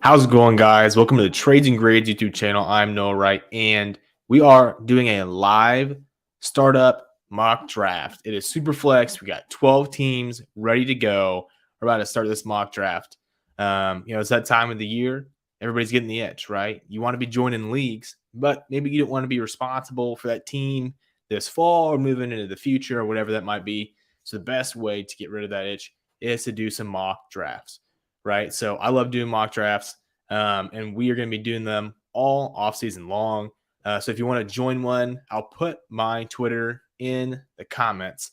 How's it going, guys? Welcome to the Trades and Grades YouTube channel. I'm Noah Wright, and we are doing a live startup mock draft. It is super flex. We got 12 teams ready to go. We're about to start this mock draft. It's that time of the year. Everybody's getting the itch, right? You want to be joining leagues, but maybe you don't want to be responsible for that team this fall or moving into the future or whatever that might be. So the best way to get rid of that itch is to do some mock drafts. Right. So I love doing mock drafts, and we are going to be doing them all off season long. So if you want to join one, I'll put my Twitter in the comments,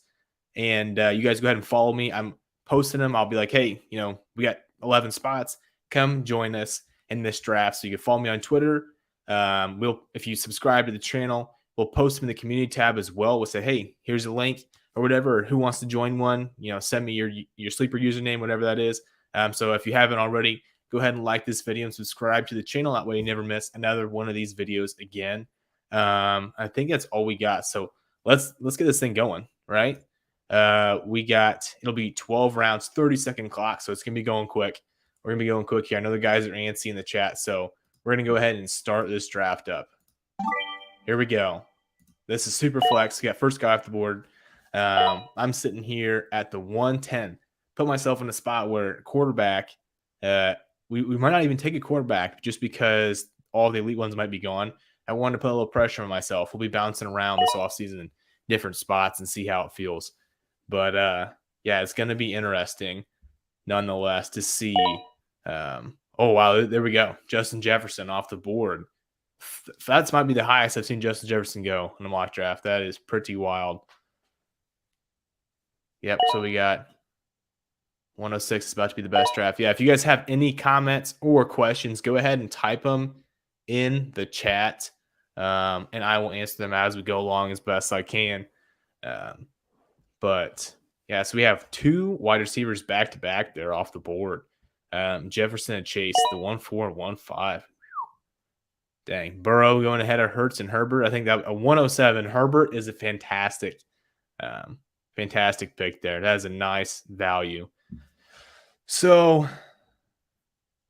and you guys go ahead and follow me. I'm posting them. I'll be like, hey, we got 11 spots. Come join us in this draft. So you can follow me on Twitter. If you subscribe to the channel, we'll post them in the community tab as well. We'll say, hey, here's a link or whatever. Or who wants to join one? Send me your sleeper username, whatever that is. So if you haven't already, go ahead and like this video and subscribe to the channel. That way you never miss another one of these videos again. I think that's all we got. So let's get this thing going, right? It'll be 12 rounds, 30-second clock. So it's going to be going quick. We're going to be going quick here. I know the guys are antsy in the chat. So we're going to go ahead and start this draft up. Here we go. This is super flex. We got first guy off the board. I'm sitting here at the 110. Put myself in a spot where quarterback, we might not even take a quarterback just because all the elite ones might be gone. I wanted to put a little pressure on myself. We'll be bouncing around this offseason in different spots and see how it feels. But, yeah, it's going to be interesting nonetheless to see. Oh, wow, there we go. Justin Jefferson off the board. That might be the highest I've seen Justin Jefferson go in a mock draft. That is pretty wild. Yep, so we got 106 is about to be the best draft. Yeah, if you guys have any comments or questions, go ahead and type them in the chat, and I will answer them as we go along as best I can. But, yeah, so we have two wide receivers back-to-back there off the board. Jefferson and Chase, the 1-4 and 1-5. Dang. Burrow going ahead of Hurts and Herbert. I think that a 107. Herbert is a fantastic pick there. That is a nice value. So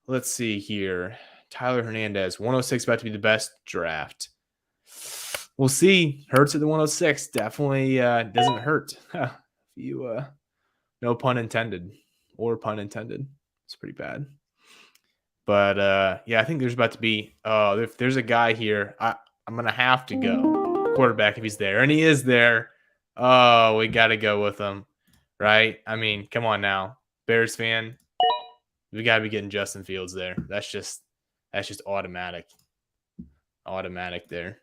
let's see here. Tyler Hernandez, 106 about to be the best draft. We'll see. Hurts at the 106 definitely doesn't hurt. No pun intended or pun intended. It's pretty bad. But yeah, I think there's about to be if there's a guy here, I'm gonna have to go quarterback if he's there, and he is there. Oh, we got to go with him, right? I mean, come on now. Bears fan, we got to be getting Justin Fields there. That's just automatic. Automatic there.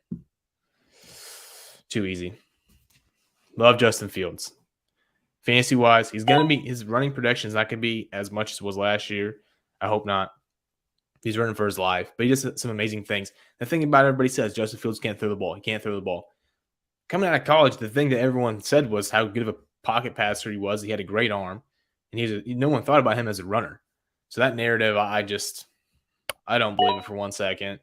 Too easy. Love Justin Fields. Fantasy-wise, his running projection is not going to be as much as it was last year. I hope not. He's running for his life, but he does some amazing things. The thing about everybody says Justin Fields can't throw the ball. He can't throw the ball. Coming out of college, the thing that everyone said was how good of a pocket passer he was. He had a great arm. And no one thought about him as a runner. So that narrative, I don't believe it for 1 second.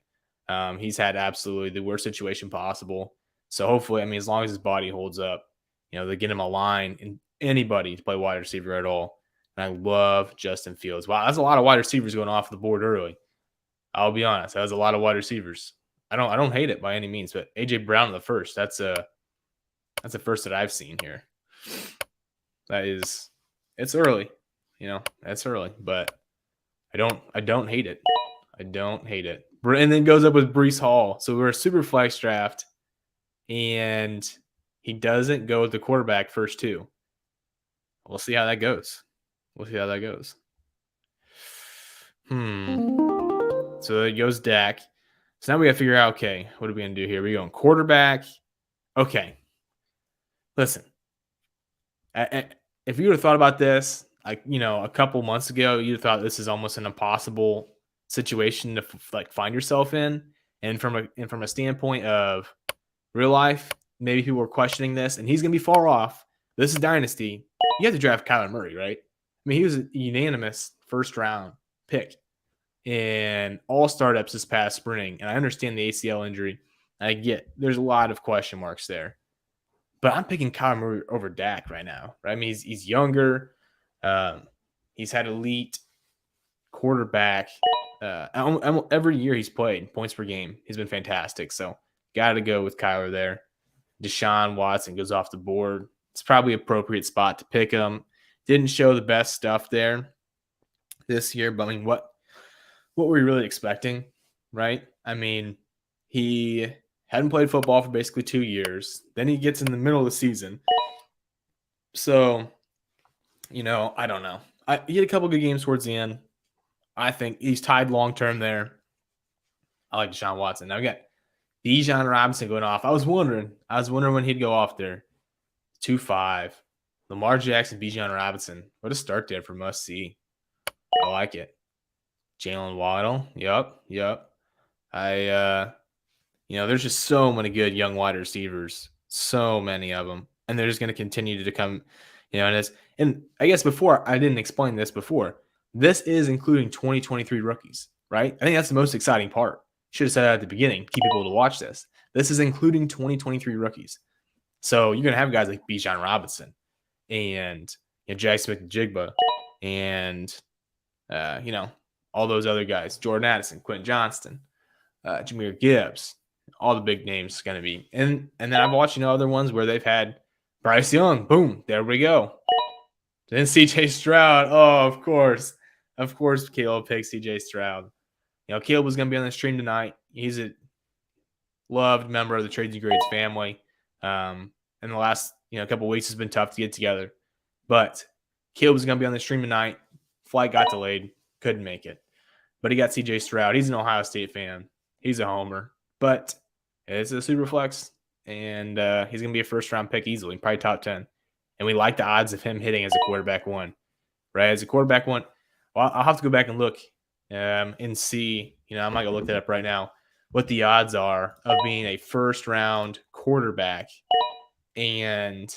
He's had absolutely the worst situation possible. So hopefully, as long as his body holds up, they get him a line and anybody to play wide receiver at all. And I love Justin Fields. Wow, that's a lot of wide receivers going off the board early. I'll be honest, that was a lot of wide receivers. I don't hate it by any means, but AJ Brown in the first, that's a first that I've seen here. It's early, that's early, but I don't hate it. I don't hate it. And then goes up with Breece Hall. So we're a super flex draft, and he doesn't go with the quarterback first two. We'll see how that goes. So it goes Dak. So now we got to figure out, okay, what are we going to do here? We're going quarterback. Okay. Listen, if you would have thought about this, a couple months ago, you'd have thought this is almost an impossible situation to find yourself in. And from a standpoint of real life, maybe people were questioning this, and he's going to be far off. This is Dynasty. You have to draft Kyler Murray, right? He was a unanimous first-round pick in all startups this past spring, and I understand the ACL injury. I get there's a lot of question marks there. But I'm picking Kyler Murray over Dak right now, right? He's younger. He's had elite quarterback Every year he's played points per game, he's been fantastic. So got to go with Kyler there. Deshaun Watson goes off the board. It's probably appropriate spot to pick him. Didn't show the best stuff there this year, but I mean, what were we really expecting, right? I mean, he hadn't played football for basically 2 years. Then he gets in the middle of the season. So, I don't know. He had a couple good games towards the end. I think he's tied long term there. I like Deshaun Watson. Now we got Bijan Robinson going off. I was wondering when he'd go off there. 2-5. Lamar Jackson, Bijan Robinson. What a start there for must see. I like it. Jalen Waddle. Yep. There's just so many good young wide receivers. So many of them. And they're just going to continue to come, and I guess before, I didn't explain this before. This is including 2023 rookies, right? I think that's the most exciting part. Should have said that at the beginning. Keep people to watch this. This is including 2023 rookies. So you're going to have guys like Bijan Robinson and Jay Smith-Njigba and, all those other guys. Jordan Addison, Quentin Johnston, Jahmyr Gibbs, all the big names going to be. And then I've watched, other ones where they've had Bryce Young. Boom. There we go. Then CJ Stroud. Oh, of course. Of course, Caleb picked CJ Stroud. Caleb was going to be on the stream tonight. He's a loved member of the Trades and Grades family. In the last, couple of weeks, it's been tough to get together. But Caleb was going to be on the stream tonight. Flight got delayed. Couldn't make it. But he got CJ Stroud. He's an Ohio State fan. He's a homer. But it's a super flex. And he's going to be a first-round pick easily, probably top 10. And we like the odds of him hitting as a quarterback one. Right? As a quarterback one, well, I'll have to go back and look and see. I'm not going to look that up right now, what the odds are of being a first-round quarterback and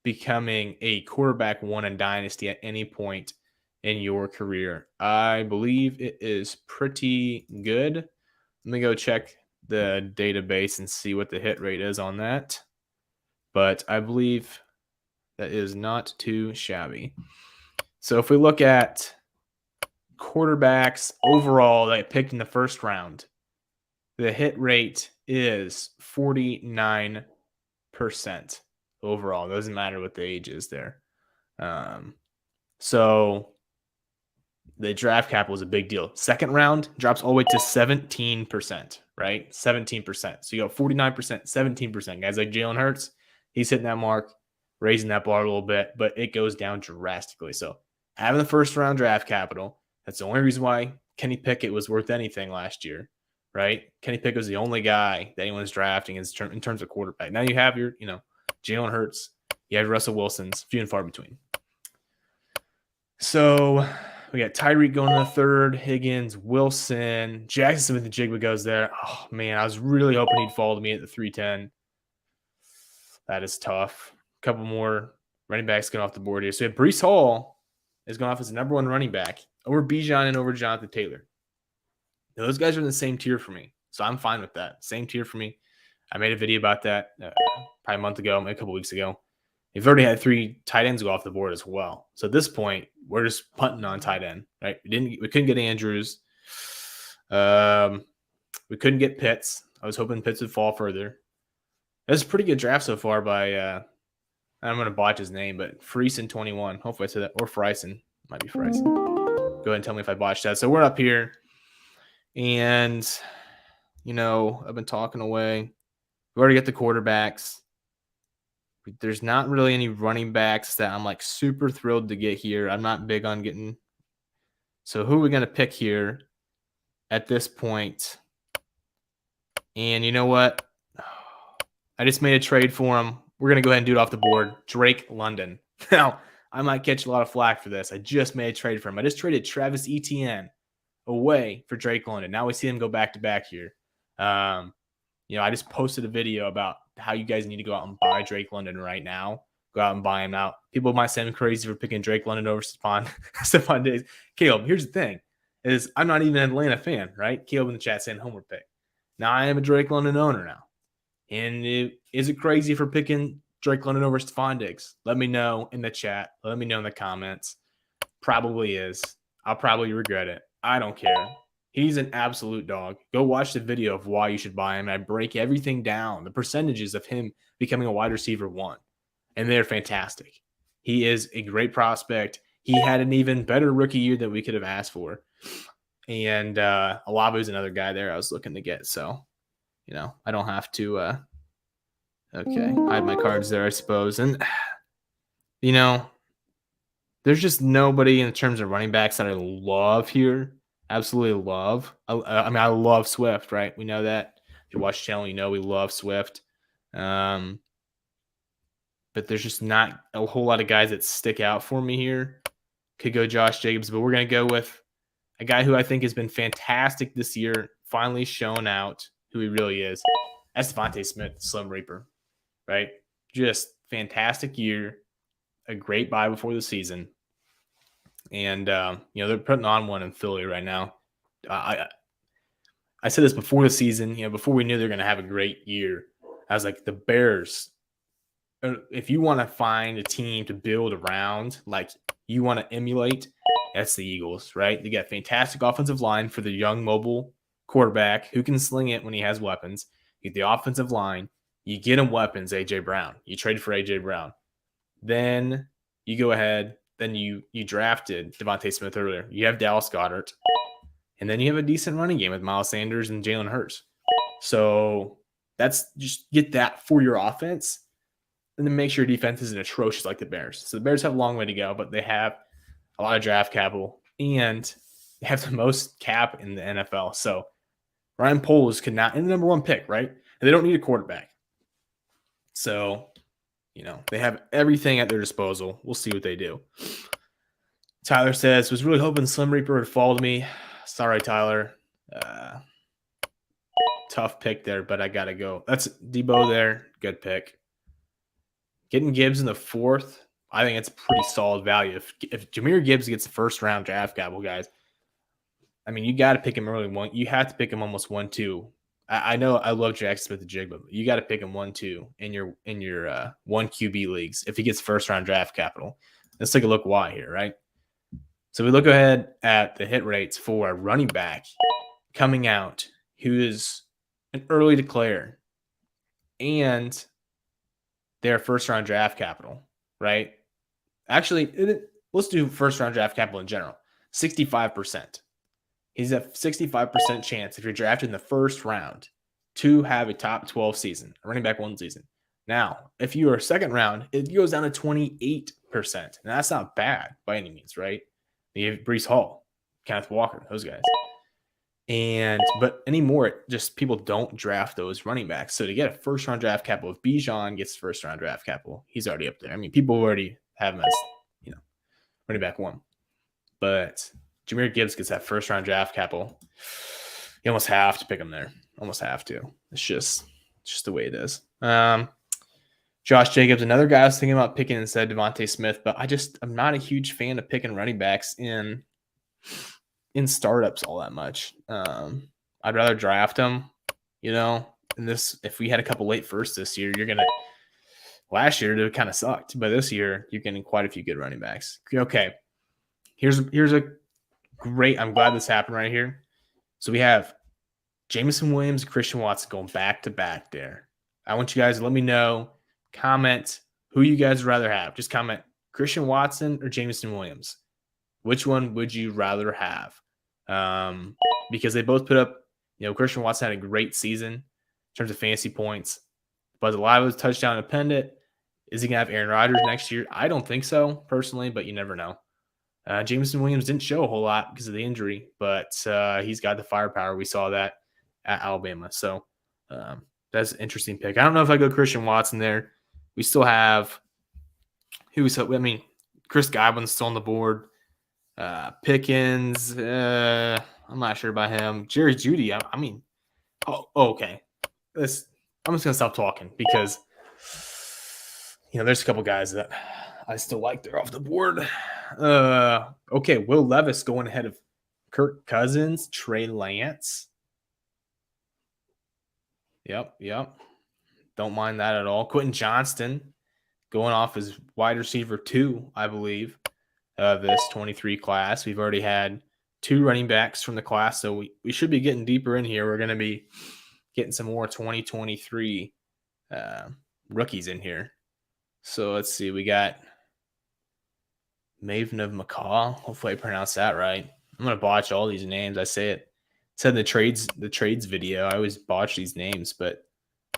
becoming a quarterback one in Dynasty at any point in your career. I believe it is pretty good. Let me go check the database and see what the hit rate is on that. But I believe that is not too shabby. So if we look at quarterbacks overall that picked in the first round, the hit rate is 49% overall. It doesn't matter what the age is there. So the draft capital is a big deal. Second round drops all the way to 17%, right? 17%. So you go 49%, 17%. Guys like Jalen Hurts, he's hitting that mark, raising that bar a little bit, but it goes down drastically. So having the first round draft capital, that's the only reason why Kenny Pickett was worth anything last year, right? Kenny Pickett was the only guy that anyone's drafting in terms of quarterback. Now you have your, Jalen Hurts, you have Russell Wilson's, few and far between. So we got Tyreek going to the third, Higgins, Wilson, Jackson Smith-Njigba goes there. Oh, man, I was really hoping he'd fall to me at the 310. That is tough. A couple more running backs going off the board here. So we have Breece Hall is going off as the number one running back over Bijan and over Jonathan Taylor. Now, those guys are in the same tier for me, so I'm fine with that. Same tier for me. I made a video about that probably a month ago, maybe a couple weeks ago. We've already had 3 tight ends go off the board as well. So at this point, we're just punting on tight end, right? We couldn't get Andrews. We couldn't get Pitts. I was hoping Pitts would fall further. That's a pretty good draft so far by I'm going to botch his name, but Friesen 21. Hopefully I said that. Or Friesen. Might be Friesen. Go ahead and tell me if I botched that. So we're up here. And, I've been talking away. We've already got the quarterbacks. There's not really any running backs that I'm like super thrilled to get here. I'm not big on getting. So who are we going to pick here at this point? And you know what? I just made a trade for him. We're going to go ahead and do it off the board. Drake London. Now, I might catch a lot of flack for this. I just made a trade for him. I just traded Travis Etienne away for Drake London. Now we see him go back-to-back here. I just posted a video about how you guys need to go out and buy Drake London right now. Go out and buy him out. People might say I'm crazy for picking Drake London over Stephon Diggs. Caleb, here's the thing, is I'm not even an Atlanta fan, right? Caleb in the chat saying homer pick. Now I am a Drake London owner now. And is it crazy for picking Drake London over Stephon Diggs? Let me know in the chat. Let me know in the comments. Probably is. I'll probably regret it. I don't care. He's an absolute dog. Go watch the video of why you should buy him. I break everything down, the percentages of him becoming a wide receiver 1, and they're fantastic. He is a great prospect. He had an even better rookie year than we could have asked for. And Olave is another guy there I was looking to get. So, I don't have to hide my cards there, I suppose. And, there's just nobody in terms of running backs that I love here. Absolutely love. I mean, I love Swift, right? We know that. If you watch the channel, you know we love Swift. But there's just not a whole lot of guys that stick out for me here. Could go Josh Jacobs, but we're going to go with a guy who I think has been fantastic this year, finally shown out who he really is. That's Devontae Smith, Slim Reaper, right? Just fantastic year, a great buy before the season. And, they're putting on one in Philly right now. I said this before the season, before we knew they were going to have a great year. I was like, the Bears, if you want to find a team to build around, like you want to emulate, that's the Eagles, right? They got fantastic offensive line for the young mobile quarterback who can sling it when he has weapons. You get the offensive line. You get him weapons, A.J. Brown. You trade for A.J. Brown. Then you go ahead. Then you drafted Devontae Smith earlier. You have Dallas Goedert. And then you have a decent running game with Miles Sanders and Jalen Hurts. So that's just get that for your offense. And then make sure your defense isn't atrocious like the Bears. So the Bears have a long way to go, but they have a lot of draft capital, and they have the most cap in the NFL. So Ryan Poles could not, in the number 1 pick, right? And they don't need a quarterback. So, they have everything at their disposal. We'll see what they do. Tyler says, was really hoping Slim Reaper would fall to me. Sorry, Tyler. Tough pick there, but I got to go. That's Debo there. Good pick. Getting Gibbs in the 4th, I think it's a pretty solid value. If Jahmyr Gibbs gets the first-round draft capital, guys, I mean, you got to pick him early. You have to pick him almost 1-2. I know I love Jackson Smith the Jig, but you got to pick him 1-2 in your 1 QB leagues if he gets first-round draft capital. Let's take a look why here, right? So we look ahead at the hit rates for a running back coming out who is an early declare and their first-round draft capital, right? Actually, let's do first-round draft capital in general. 65%. He's a 65% chance if you're drafted in the first round to have a top 12 season, a running back 1 season. Now, if you are second round, it goes down to 28%. And that's not bad by any means, right? You have Breece Hall, Kenneth Walker, those guys. But anymore, just people don't draft those running backs. So to get a first-round draft capital, if Bijan gets first-round draft capital, he's already up there. I mean, people already have him as, running back 1. But Jahmyr Gibbs gets that first-round draft capital. You almost have to pick him there. Almost have to. It's just the way it is. Josh Jacobs, another guy I was thinking about picking instead of Devontae Smith, but I'm not a huge fan of picking running backs in startups all that much. I'd rather draft them, and this, if we had a couple late firsts this year, last year it kind of sucked, but this year you're getting quite a few good running backs. Okay. Here's a great, I'm glad this happened right here. So we have Jameson Williams, Christian Watson going back to back there. I want you guys to let me know, comment who you guys would rather have. Just comment Christian Watson or Jameson Williams. Which one would you rather have? Because they both put up, Christian Watson had a great season in terms of fantasy points, but a lot of it was touchdown dependent. Is he going to have Aaron Rodgers next year? I don't think so, personally, but you never know. Jameson Williams didn't show a whole lot because of the injury, but he's got the firepower. We saw that at Alabama. So that's an interesting pick. I don't know if I go Christian Watson there. We still have Chris Godwin's still on the board. Pickens, I'm not sure about him. Jerry Jeudy, okay. I'm just going to stop talking because, there's a couple guys that I still like. They're off the board. Okay, Will Levis going ahead of Kirk Cousins, Trey Lance. Yep. Don't mind that at all. Quentin Johnston going off as wide receiver 2, I believe, of this 23 class. We've already had 2 running backs from the class, so we should be getting deeper in here. We're going to be getting some more 2023 rookies in here. So let's see. We got Maven of McCall. Hopefully I pronounced that right. I'm going to botch all these names. I say it. Said in the trades video. I always botch these names, but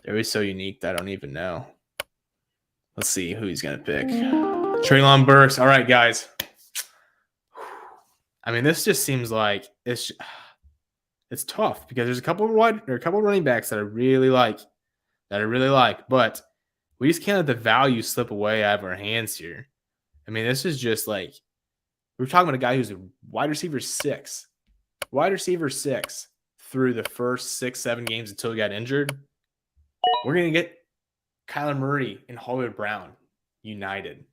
they're always so unique that I don't even know. Let's see who he's going to pick. Treylon Burks. All right, guys. I mean, this just seems like it's tough because there's a couple of running backs that I really like, but we just can't let the value slip away out of our hands here. I mean, this is just like we're talking about a guy who's a wide receiver 6 through the first 6-7 games until he got injured. We're gonna get Kyler Murray and Hollywood Brown united.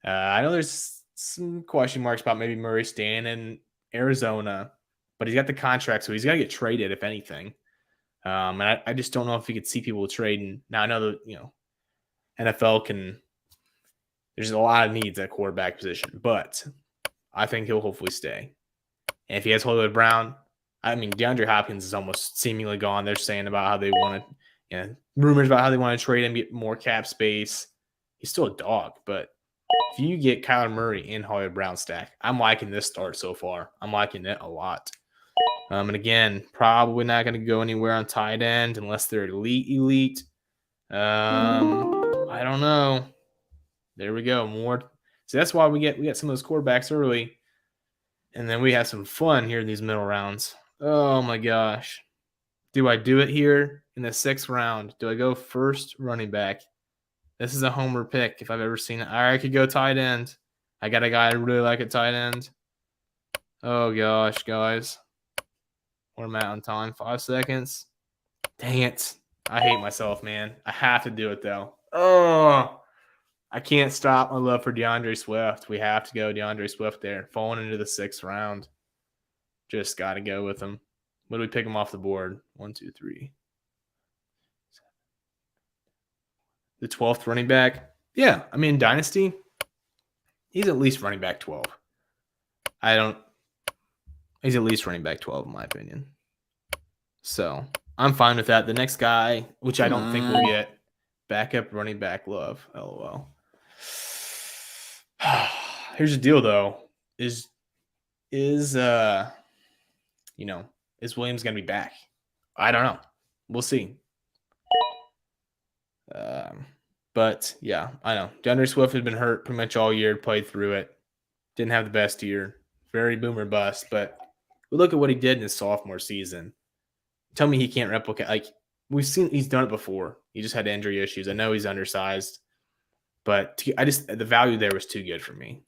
I know there's some question marks about maybe Murray staying in Arizona, but he's got the contract, so he's got to get traded if anything. And I just don't know if we could see people trading. Now I know that NFL can. There's a lot of needs at quarterback position, but I think he'll hopefully stay. And if he has Hollywood Brown, I mean DeAndre Hopkins is almost seemingly gone. They're saying about how they want to, rumors about how they want to trade him, get more cap space. He's still a dog, but if you get Kyler Murray in Hollywood Brown stack, I'm liking this start so far. I'm liking it a lot. And again, probably not going to go anywhere on tight end unless they're elite. I don't know. There we go. More. So that's why we get some of those quarterbacks early, and then we have some fun here in these middle rounds. Oh my gosh. Do I do it here in the 6th round? Do I go first running back? This is a homer pick if I've ever seen it. All right, I could go tight end. I got a guy I really like at tight end. Oh gosh, guys. Where am I on time? 5 seconds. Dang it. I hate myself, man. I have to do it though. Oh, I can't stop my love for DeAndre Swift. We have to go DeAndre Swift there. Falling into the 6th round. Just got to go with him. What do we pick him off the board? 1, 2, 3. The 12th running back. Yeah, I mean, Dynasty, he's at least running back 12. He's at least running back 12 in my opinion. So I'm fine with that. The next guy, which I don't think we'll get, backup running back love. LOL. Here's the deal though. Is Williams going to be back? I don't know. We'll see. But yeah, I know. DeAndre Swift has been hurt pretty much all year, played through it. Didn't have the best year. Very boomer bust, but we look at what he did in his sophomore season. Tell me he can't replicate. Like, we've seen he's done it before. He just had injury issues. I know he's undersized, but the value there was too good for me.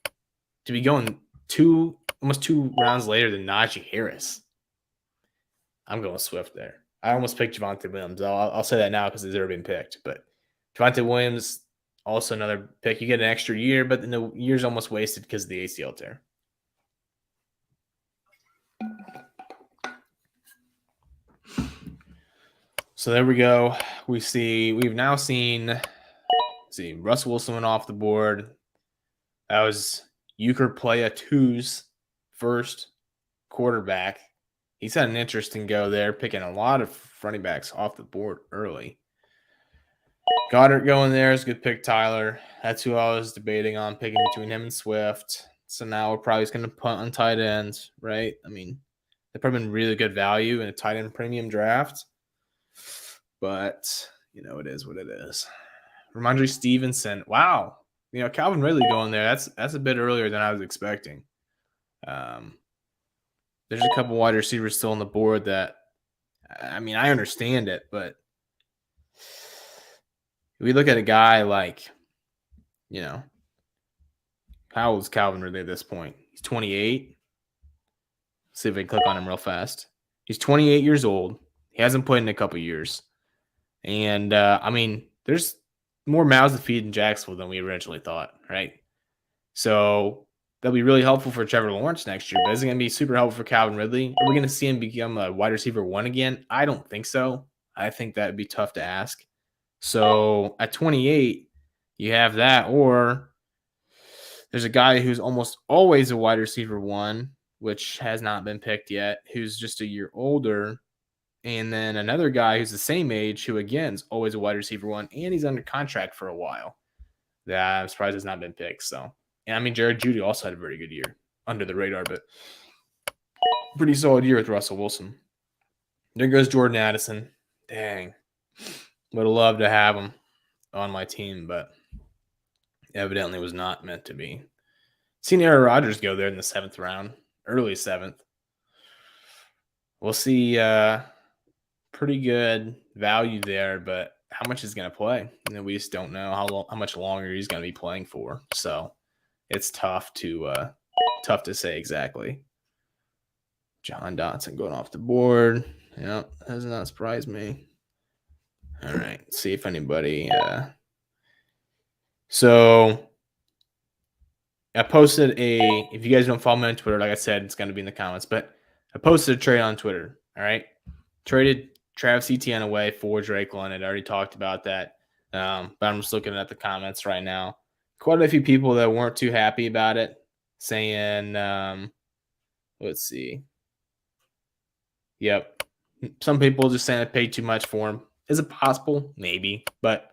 To be going almost 2 rounds later than Najee Harris, I'm going Swift there. I almost picked Javonte Williams. I'll say that now because he's already been picked. But Javonte Williams, also another pick. You get an extra year, but the year's almost wasted because of the ACL tear. So there we go. We've now seen Russell Wilson went off the board. That was Euchre Playa 2's first quarterback. He's had an interesting go there, picking a lot of running backs off the board early. Goddard going there is a good pick, Tyler. That's who I was debating on, picking between him and Swift. So now we're probably just going to punt on tight ends, right? I mean, they've probably been really good value in a tight end premium draft. But, it is what it is. Ramondre Stevenson. Wow. Calvin Ridley going there. That's a bit earlier than I was expecting. There's a couple wide receivers still on the board that, I mean, I understand it, but we look at a guy like, how old is Calvin Ridley at this point? He's 28. Let's see if I can click on him real fast. He's 28 years old. He hasn't played in a couple years. And, I mean, there's more mouths to feed in Jacksonville than we originally thought, right? So that'll be really helpful for Trevor Lawrence next year, but is it going to be super helpful for Calvin Ridley? Are we going to see him become a wide receiver 1 again? I don't think so. I think that would be tough to ask. So at 28, you have that, or there's a guy who's almost always a wide receiver 1 which has not been picked yet, who's just a year older. And then another guy who's the same age, who again is always a wide receiver one, and he's under contract for a while. That I'm surprised has not been picked. So, and I mean, Jared Judy also had a very good year under the radar, but pretty solid year with Russell Wilson. There goes Jordan Addison. Dang. Would have loved to have him on my team, but evidently was not meant to be. Seen Aaron Rodgers go there in the 7th round, early 7th. We'll see pretty good value there, but how much is going to play? We just don't know how much longer he's going to be playing for. So it's tough to say exactly. John Dotson going off the board. Yeah, that does not surprise me. All right, see if anybody. So I posted if you guys don't follow me on Twitter, like I said, it's going to be in the comments, but I posted a trade on Twitter. All right, traded Travis Etienne away for Drake London. I already talked about that, but I'm just looking at the comments right now. Quite a few people that weren't too happy about it, saying, let's see. Yep. Some people just saying I paid too much for him. Is it possible? Maybe. But,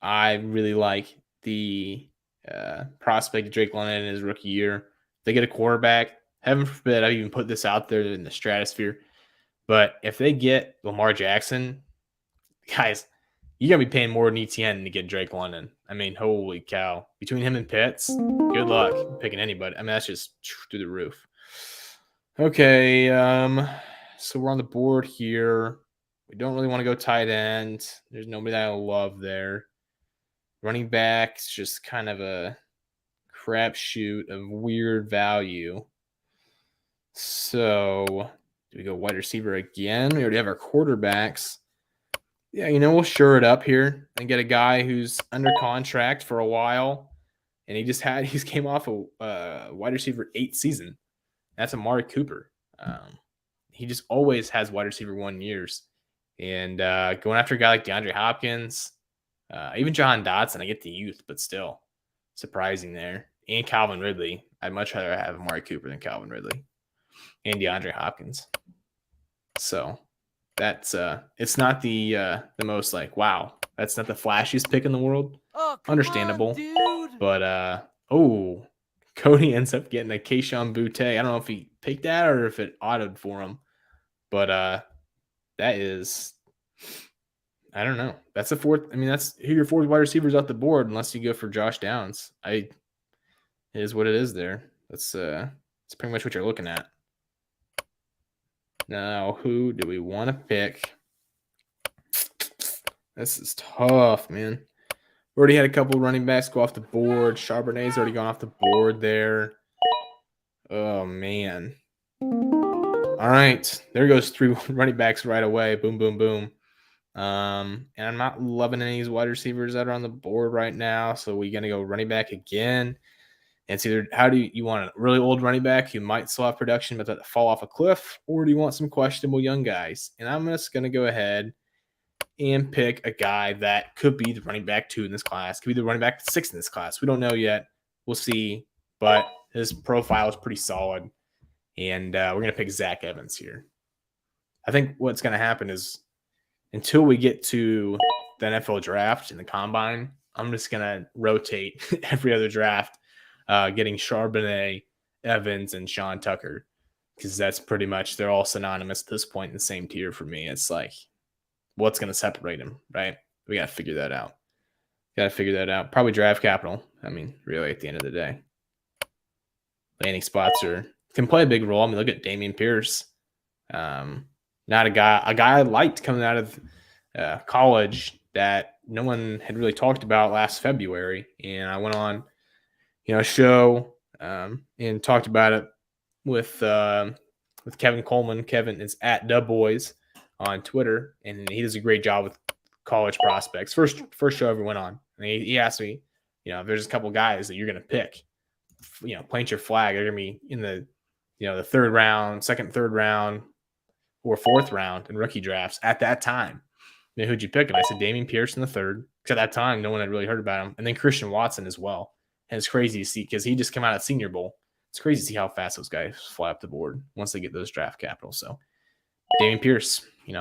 I really like the prospect of Drake London in his rookie year. If they get a quarterback, heaven forbid I even put this out there in the stratosphere. But if they get Lamar Jackson, guys, you're going to be paying more than ETN to get Drake London. I mean, holy cow. Between him and Pitts, good luck picking anybody. I mean, that's just through the roof. Okay, so we're on the board here. We don't really want to go tight end. There's nobody that I love there. Running back is just kind of a crapshoot of weird value. So, do we go wide receiver again? We already have our quarterbacks. Yeah, we'll shore it up here and get a guy who's under contract for a while, and he came off a wide receiver 8 season. That's Amari Cooper. He just always has wide receiver 1 years. And going after a guy like DeAndre Hopkins, even John Dotson, I get the youth, but still surprising there. And Calvin Ridley. I'd much rather have Amari Cooper than Calvin Ridley and DeAndre Hopkins. So that's it's not the most like, wow, that's not the flashiest pick in the world. Oh, understandable. On, but Cody ends up getting a Kayshon Boutte. I don't know if he picked that or if it autoed for him. But that is, I don't know. That's the fourth. I mean, that's who your 4th wide receivers off the board, unless you go for Josh Downs. It is what it is there. That's pretty much what you're looking at. Now, who do we want to pick? This is tough, man. We already had a couple running backs go off the board. Charbonnet's already gone off the board there. Oh, man. All right. There goes 3 running backs right away. Boom, boom, boom. And I'm not loving any of these wide receivers that are on the board right now. So we're going to go running back again. And it's either how do you want a really old running back who might still have production but that fall off a cliff, or do you want some questionable young guys? And I'm just going to go ahead and pick a guy that could be the running back 2 in this class, could be the running back 6 in this class. We don't know yet. We'll see. But his profile is pretty solid. And we're going to pick Zach Evans here. I think what's going to happen is until we get to the NFL draft and the combine, I'm just going to rotate every other draft, getting Charbonnet, Evans, and Sean Tucker, because that's pretty much, they're all synonymous at this point in the same tier for me. It's like, what's going to separate them, right? We got to figure that out. Probably draft capital. I mean, really, at the end of the day. Landing spots can play a big role. I mean, look at Dameon Pierce. Not a guy I liked coming out of college that no one had really talked about last February. And I went on, a show and talked about it with Kevin Coleman. Kevin is at DubBoys on Twitter, and he does a great job with college prospects. First show I ever went on. And he asked me, if there's a couple guys that you're going to pick, plant your flag. They're going to be in the, the 3rd round, 2nd, 3rd round, or 4th round in rookie drafts at that time. Who'd you pick? And I said Dameon Pierce in the 3rd, because at that time, no one had really heard about him. And then Christian Watson as well. And it's crazy to see because he just came out of Senior Bowl. it's crazy to see how fast those guys fly up the board once they get those draft capital. So Dameon Pierce, he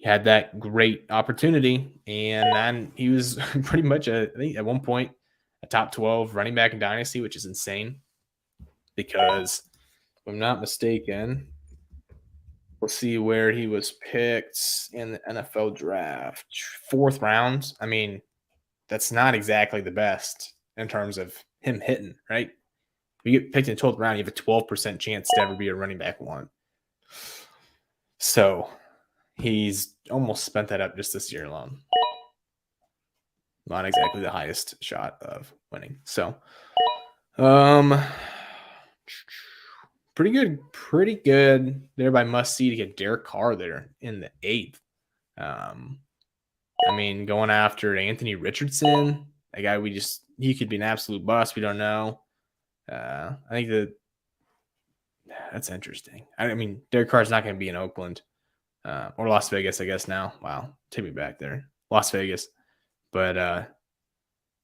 had that great opportunity, and then he was pretty much, I think at one point, a top 12 running back in Dynasty, which is insane because, if I'm not mistaken, we'll see where he was picked in the NFL draft. 4th round. I mean, that's not exactly the best in terms of him hitting, right? If you get picked in the 12th round, you have a 12% chance to ever be a running back 1. So he's almost spent that up just this year alone. Not exactly the highest shot of winning. So, pretty good there by Must See to get Derek Carr there in the 8th. I mean, going after Anthony Richardson, a guy he could be an absolute bust. We don't know. I think that's interesting. I mean, Derek Carr's not going to be in Oakland or Las Vegas, I guess now. Wow, take me back there, Las Vegas. But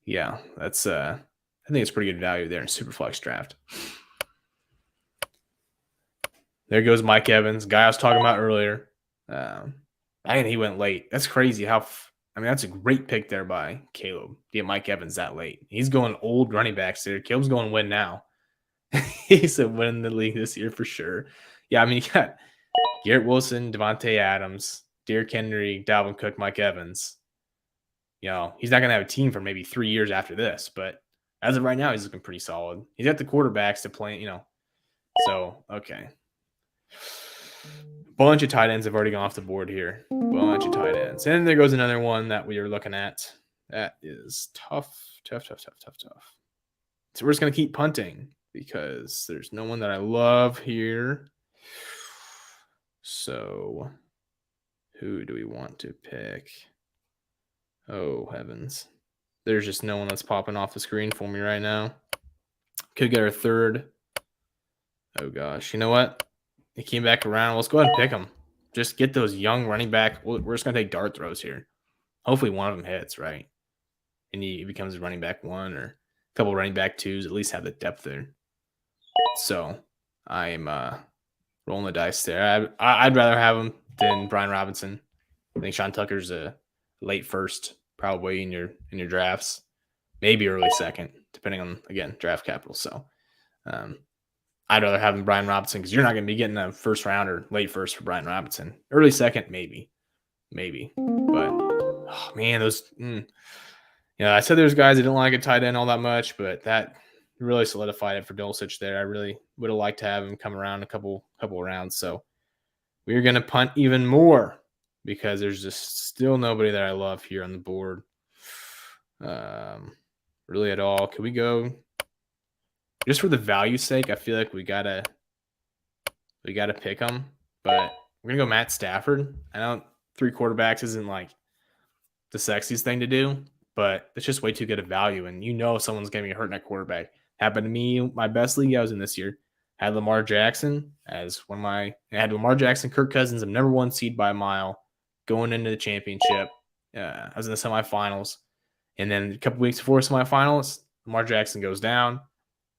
yeah, that's I think it's pretty good value there in Superflex draft. There goes Mike Evans, guy I was talking about earlier. And he went late. That's crazy. That's a great pick there by Caleb to get Mike Evans that late. He's going old running backs there. Caleb's going win now. He's a win in the league this year for sure. Yeah, I mean, you got Garrett Wilson, Devontae Adams, Derrick Henry, Dalvin Cook, Mike Evans. He's not going to have a team for maybe 3 years after this, but as of right now, he's looking pretty solid. He's got the quarterbacks to play, So, okay. Bunch of tight ends have already gone off the board here. Bunch of tight ends. And there goes another one that we are looking at. That is tough. So we're just going to keep punting because there's no one that I love here. So who do we want to pick? Oh, heavens. There's just no one that's popping off the screen for me right now. Could get our third. Oh, gosh. You know what? He came back around. Let's go ahead and pick him. Just get those young running back. We're just going to take dart throws here. Hopefully one of them hits, right? And he becomes a running back 1 or a couple running back 2s. At least have the depth there. So I'm rolling the dice there. I'd rather have him than Brian Robinson. I think Sean Tucker's a late first, probably in your drafts. Maybe early second, depending on, again, draft capital. So I'd rather have him Brian Robinson because you're not going to be getting a first round or late first for Brian Robinson. Early second, maybe. But, oh, man, those I said there's guys that didn't like a tight end all that much, but that really solidified it for Dulcich there. I really would have liked to have him come around a couple rounds. So we're going to punt even more because there's just still nobody that I love here on the board. Really at all. Could we go just for the value's sake? I feel like we gotta pick them, but we're gonna go Matt Stafford. I know 3 quarterbacks isn't like the sexiest thing to do, but it's just way too good a value. And someone's gonna be hurting at quarterback. Happened to me, my best league I was in this year. Had Lamar Jackson as I had Lamar Jackson, Kirk Cousins, I'm number 1 seed by a mile going into the championship. I was in the semifinals. And then a couple weeks before semifinals, Lamar Jackson goes down.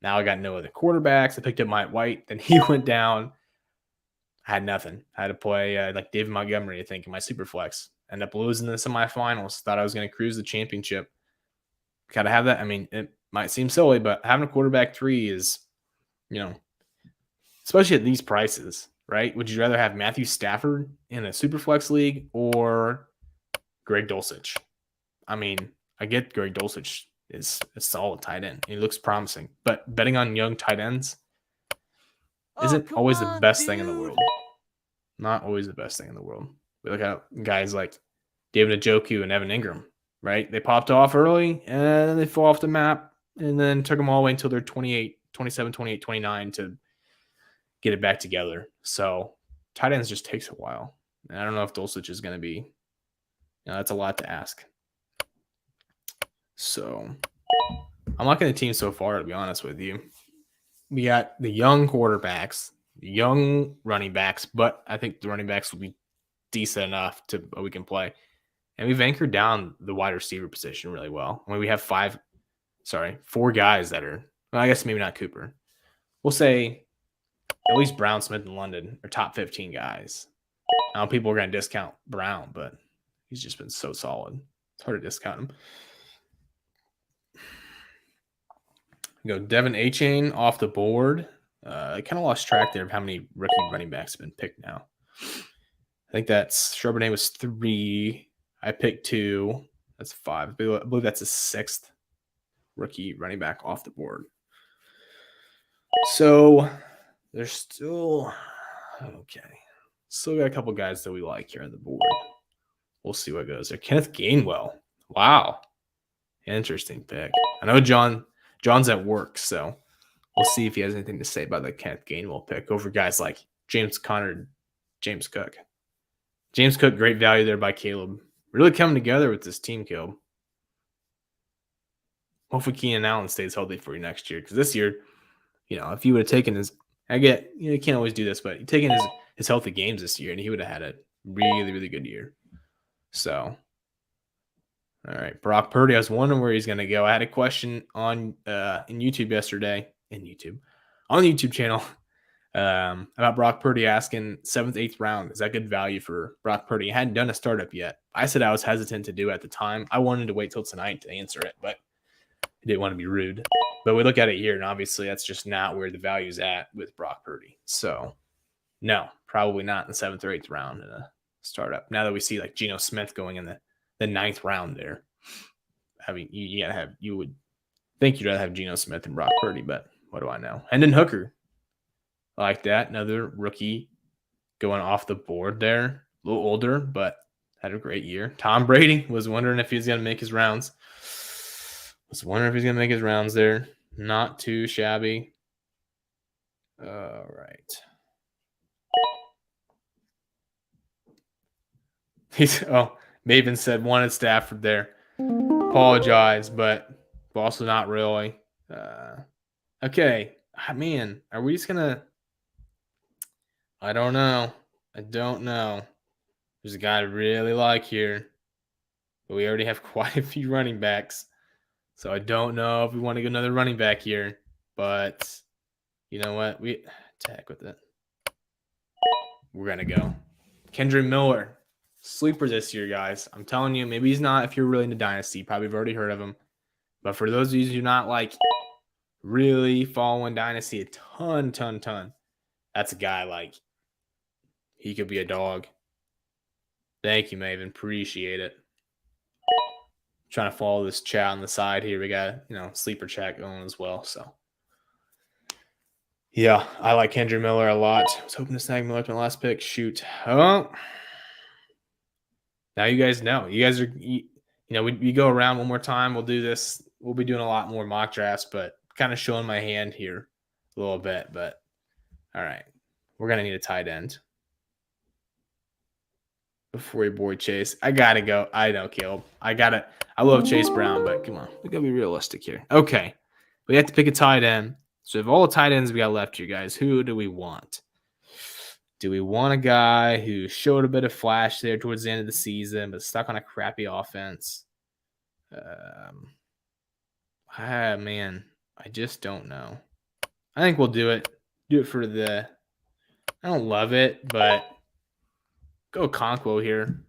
Now I got no other quarterbacks. I picked up Mike White. Then he went down. I had nothing. I had to play like David Montgomery, I think, in my super flex. Ended up losing the semifinals. Thought I was going to cruise the championship. Got to have that. I mean, it might seem silly, but having a quarterback 3 is, especially at these prices, right? Would you rather have Matthew Stafford in a super flex league or Greg Dulcich? I mean, I get Greg Dulcich is a solid tight end. He looks promising. But betting on young tight ends isn't always the best thing in the world. Not always the best thing in the world. We look at guys like David Njoku and Evan Ingram, right? They popped off early, and then they fall off the map, and then took them all the way until they're 27, 28, 29 to get it back together. So tight ends just takes a while. And I don't know if Dulcich is going to be, that's a lot to ask. So I'm liking the team so far, to be honest with you. We got the young quarterbacks, the young running backs, but I think the running backs will be decent enough to we can play. And we've anchored down the wide receiver position really well. I mean, we have 4 guys that are, well, I guess maybe not Cooper, we'll say at least Brown, Smith, and London are top 15 guys. I know people are going to discount Brown, but he's just been so solid. It's hard to discount him. Go Devin A-Chain off the board. I kind of lost track there of how many rookie running backs have been picked now. I think that's Charbonnet was 3. I picked 2. That's 5. I believe that's a 6th rookie running back off the board. So there's still okay. Still got a couple guys that we like here on the board. We'll see what goes there. Kenneth Gainwell. Wow. Interesting pick. I know John's at work, so we'll see if he has anything to say about the Kenneth Gainwell pick over guys like James Conner, James Cook. James Cook, great value there by Caleb. Really coming together with this team, Caleb. Hopefully Keenan Allen stays healthy for you next year, because this year, if you would have taken his – you can't always do this, but you taken his healthy games this year, and he would have had a really, really good year. So, all right, Brock Purdy. I was wondering where he's going to go. I had a question on in YouTube yesterday, on the YouTube channel, about Brock Purdy, asking 7th, 8th round. Is that good value for Brock Purdy? I hadn't done a startup yet. I said I was hesitant to do at the time. I wanted to wait till tonight to answer it, but I didn't want to be rude. But we look at it here, and obviously that's just not where the value's at with Brock Purdy. So, no, probably not in the 7th or 8th round in a startup. Now that we see like Geno Smith going in the 9th round there. I mean, you would think you'd rather have Geno Smith and Brock Purdy, but what do I know? Hendon Hooker. I like that. Another rookie going off the board there. A little older, but had a great year. Tom Brady, was wondering if he was going to make his rounds. There. Not too shabby. All right. Maven said wanted Stafford there. Apologize, but also not really. Okay. Man, are we just going to... I don't know. There's a guy I really like here, but we already have quite a few running backs. So I don't know if we want to go another running back here, but you know what? We attack with it. We're going to go. Kendra Miller, sleeper this year, guys. I'm telling you, maybe he's not if you're really into Dynasty. You probably have already heard of him. But for those of you who do not like really following Dynasty a ton, that's a guy like he could be a dog. Thank you, Maven. Appreciate it. Trying to follow this chat on the side here. We got, sleeper chat going as well. So, yeah, I like Kendra Miller a lot. I was hoping to snag Miller to my last pick. Shoot. Oh. Now you guys know. You guys are, we go around one more time. We'll do this. We'll be doing a lot more mock drafts, but kind of showing my hand here a little bit. But, all right. We're going to need a tight end. Before your boy Chase. I got to go. I know, Caleb. I love Chase Brown, but come on. We got to be realistic here. Okay. We have to pick a tight end. So of all the tight ends we got left here, guys, who do we want? Do we want a guy who showed a bit of flash there towards the end of the season, but stuck on a crappy offense? Man, I just don't know. I think we'll do it. Do it for the – I don't love it, but go Conquo here.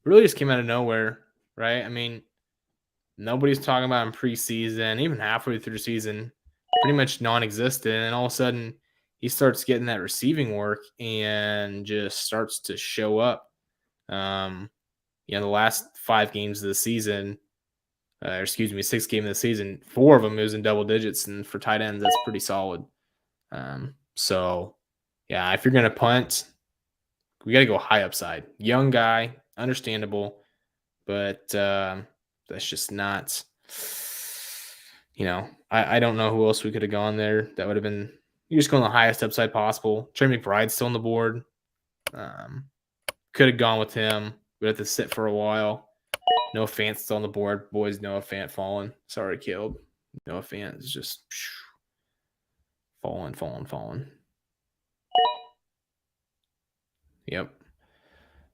Really just came out of nowhere, right? I mean, nobody's talking about him preseason, even halfway through the season, pretty much non-existent. And all of a sudden, he starts getting that receiving work and just starts to show up. The last 5 games of the season, 6 games of the season, 4 of them was in double digits. And for tight ends, that's pretty solid. So, yeah, if you're going to punt, we got to go high upside. Young guy, understandable, but that's just not, I don't know who else we could have gone there. That would have been, you just go on the highest upside possible. Trey McBride's still on the board. Could have gone with him. We'd have to sit for a while. Noah Fant's still on the board. Boys, Noah Fant falling. Sorry, Caleb. Noah Fant is just falling. Yep.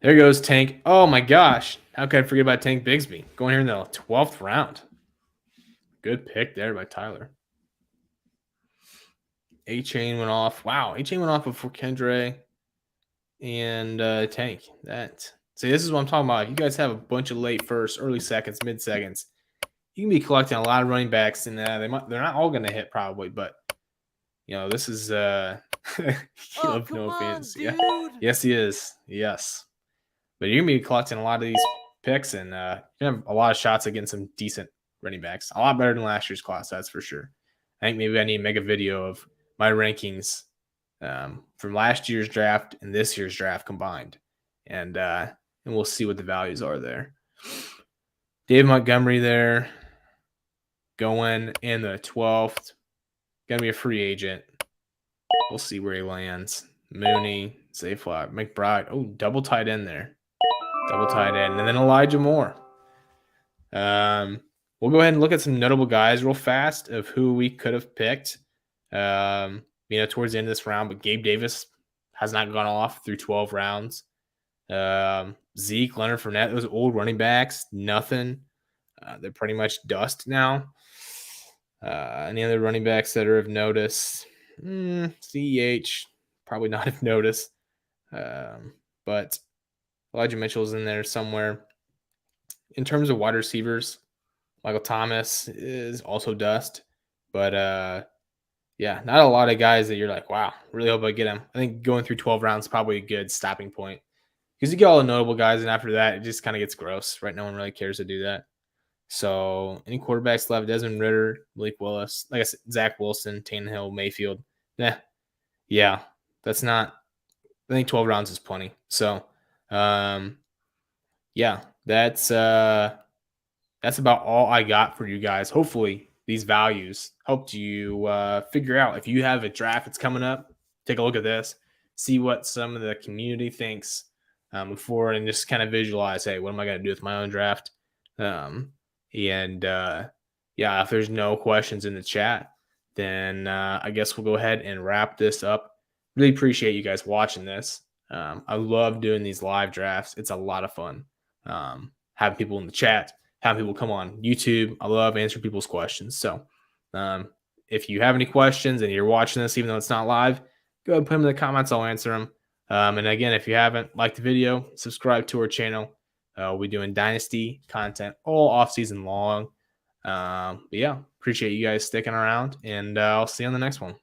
There goes Tank. Oh, my gosh. How could I forget about Tank Bigsby? Going here in the 12th round. Good pick there by Tyler. A-Chain went off. Wow, A-Chain went off before Kendre and Tank. See, this is what I'm talking about. If you guys have a bunch of late firsts, early seconds, mid seconds, you can be collecting a lot of running backs, and they're not all going to hit probably, but this is Caleb, no offense. Yeah. Yes, he is. Yes. But you're gonna be collecting a lot of these picks, and you're gonna have a lot of shots against some decent running backs. A lot better than last year's class, that's for sure. I think maybe I need to make a video of my rankings from last year's draft and this year's draft combined, and we'll see what the values are there. Dave Montgomery there, going in the 12th, gonna be a free agent. We'll see where he lands. Mooney, Zayfly, McBride. Oh, double tight end there. Double tight end. And then Elijah Moore. We'll go ahead and look at some notable guys real fast of who we could have picked, towards the end of this round. But Gabe Davis has not gone off through 12 rounds. Zeke, Leonard Fournette, those old running backs, nothing. They're pretty much dust now. Any other running backs that are of notice? CEH, probably not of notice. But Elijah Mitchell's in there somewhere. In terms of wide receivers, Michael Thomas is also dust. But, not a lot of guys that you're like, wow, really hope I get him. I think going through 12 rounds is probably a good stopping point. Because you get all the notable guys, and after that, it just kind of gets gross, right? No one really cares to do that. So, any quarterbacks left? Desmond Ridder, Malik Willis, like I said, Zach Wilson, Tannehill, Mayfield. Yeah, that's not. I think 12 rounds is plenty. So, that's about all I got for you guys. Hopefully, these values helped you figure out if you have a draft that's coming up. Take a look at this, see what some of the community thinks before, and just kind of visualize, hey, what am I going to do with my own draft? If there's no questions in the chat, then I guess we'll go ahead and wrap this up. Really appreciate you guys watching this. I love doing these live drafts. It's a lot of fun. Having people in the chat, having people come on YouTube. I love answering people's questions. So if you have any questions and you're watching this, even though it's not live, go ahead and put them in the comments. I'll answer them. And again, if you haven't liked the video, subscribe to our channel. We'll be doing Dynasty content all off-season long. Appreciate you guys sticking around, and I'll see you on the next one.